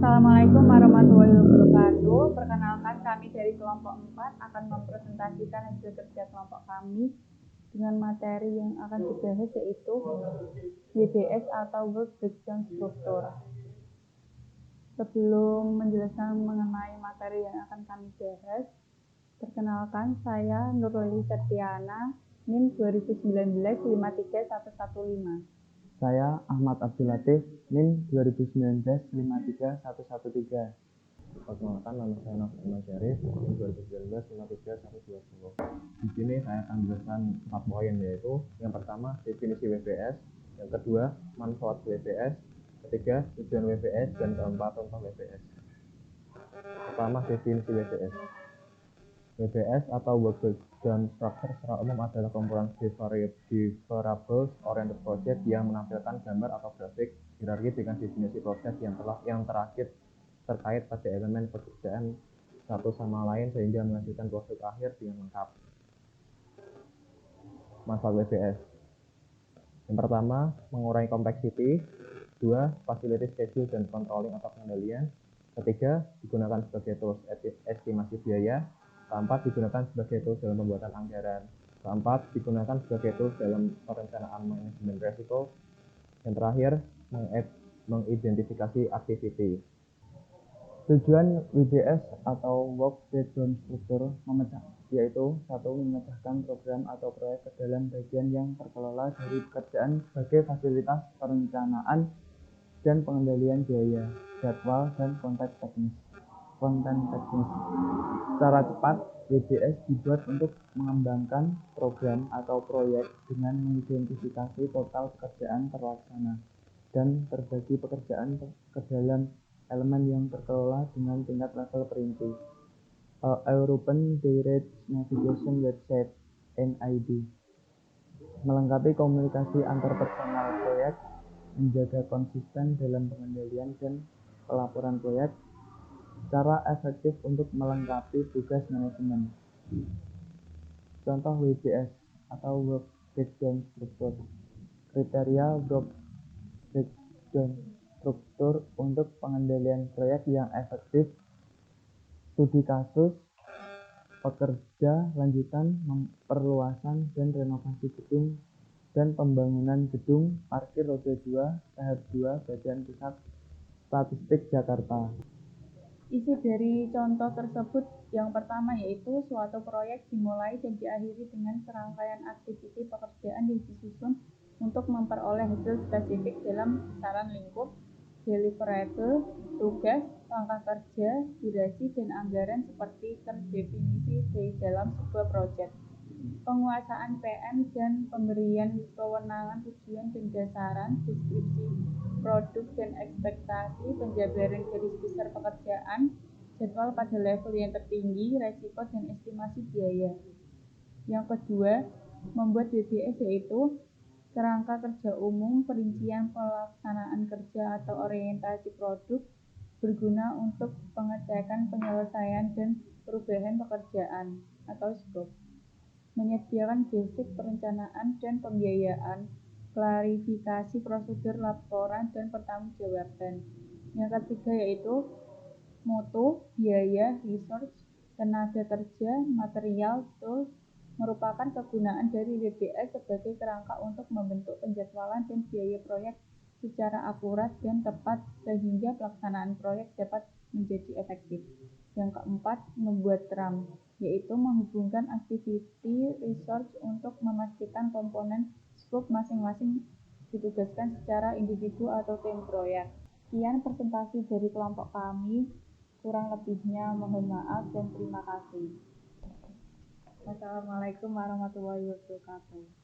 Assalamualaikum warahmatullahi wabarakatuh. Perkenalkan, kami dari kelompok 4 akan mempresentasikan hasil kerja kelompok kami dengan materi yang akan dibahas, yaitu WBS atau Work Breakdown Structure. Sebelum menjelaskan mengenai materi yang akan kami bahas, perkenalkan, saya Nurlili Septiana, NIM 2019-53115. Saya Ahmad Abdul Latif, NIM 2019-53113. Perkenalkan, nama saya Naf Iman Syarif, NIM 2019-53120. Di sini saya akan menjelaskan 4 poin, yaitu yang pertama definisi WBS, yang kedua manfaat WBS, ketiga tujuan WBS, dan keempat contoh WBS. Pertama, definisi WBS. WBS atau Work Breakdown Structure secara umum adalah komponen deliverables oriented project yang menampilkan gambar atau grafik hierarki dengan definisi proses yang terakhir terkait pada elemen pekerjaan satu sama lain sehingga menghasilkan produk akhir dengan lengkap. Manfaat WBS. Yang pertama, mengurangi complexity. Dua, facility schedule dan controlling atau pengendalian. Ketiga, digunakan sebagai tools estimasi biaya. Keempat, digunakan sebagai tools dalam pembuatan anggaran. Keempat, digunakan sebagai tools dalam perencanaan manajemen resiko. Yang terakhir, mengidentifikasi activity. Tujuan WBS atau Work Breakdown Structure yaitu 1. Memecahkan program atau proyek ke dalam bagian yang terkelola dari pekerjaan sebagai fasilitas perencanaan dan pengendalian biaya, jadwal, dan konten teknis. Secara cepat, WBS dibuat untuk mengembangkan program atau proyek dengan mengidentifikasi total pekerjaan terlaksana dan terbagi pekerjaan ke dalam elemen yang terkelola dengan tingkat level perinci. European Direct Navigation Website (NID) melengkapi komunikasi antar personal proyek, menjaga konsisten dalam pengendalian dan pelaporan proyek, secara efektif untuk melengkapi tugas manajemen. Contoh WBS atau Work Breakdown Structure. Kriteria Work Breakdown Structure untuk pengendalian proyek yang efektif: studi kasus, pekerja lanjutan, perluasan dan renovasi gedung, dan pembangunan gedung parkir roda 2 tahap 2 Badan Pusat Statistik Jakarta. Isi dari contoh tersebut yang pertama yaitu suatu proyek dimulai dan diakhiri dengan serangkaian aktiviti pekerjaan yang disusun untuk memperoleh hasil spesifik dalam besaran lingkup, deliverable, tugas, langkah kerja, durasi, dan anggaran seperti terdefinisi di dalam sebuah proyek. Penguasaan PM dan pemberian kewenangan tujuan dan dasaran, deskripsi produk dan ekspektasi, penjabaran garis besar pekerjaan, jadwal pada level yang tertinggi, resiko, dan estimasi biaya. Yang kedua, membuat WBS yaitu kerangka kerja umum, perincian pelaksanaan kerja atau orientasi produk, berguna untuk pengecekan penyelesaian dan perubahan pekerjaan atau scope. Menyediakan basic perencanaan dan pembiayaan, klarifikasi prosedur laporan dan pertanggungjawaban. Yang ketiga yaitu mutu, biaya, resource, tenaga kerja, material, tools, merupakan kegunaan dari WBS sebagai kerangka untuk membentuk penjadwalan dan biaya proyek secara akurat dan tepat sehingga pelaksanaan proyek dapat menjadi efektif. Yang keempat, membuat RAM, yaitu menghubungkan activity resource untuk memastikan komponen scope masing-masing ditugaskan secara individu atau tim proyek. Sekian presentasi dari kelompok kami. Kurang lebihnya mohon maaf dan terima kasih. Wassalamualaikum warahmatullahi wabarakatuh.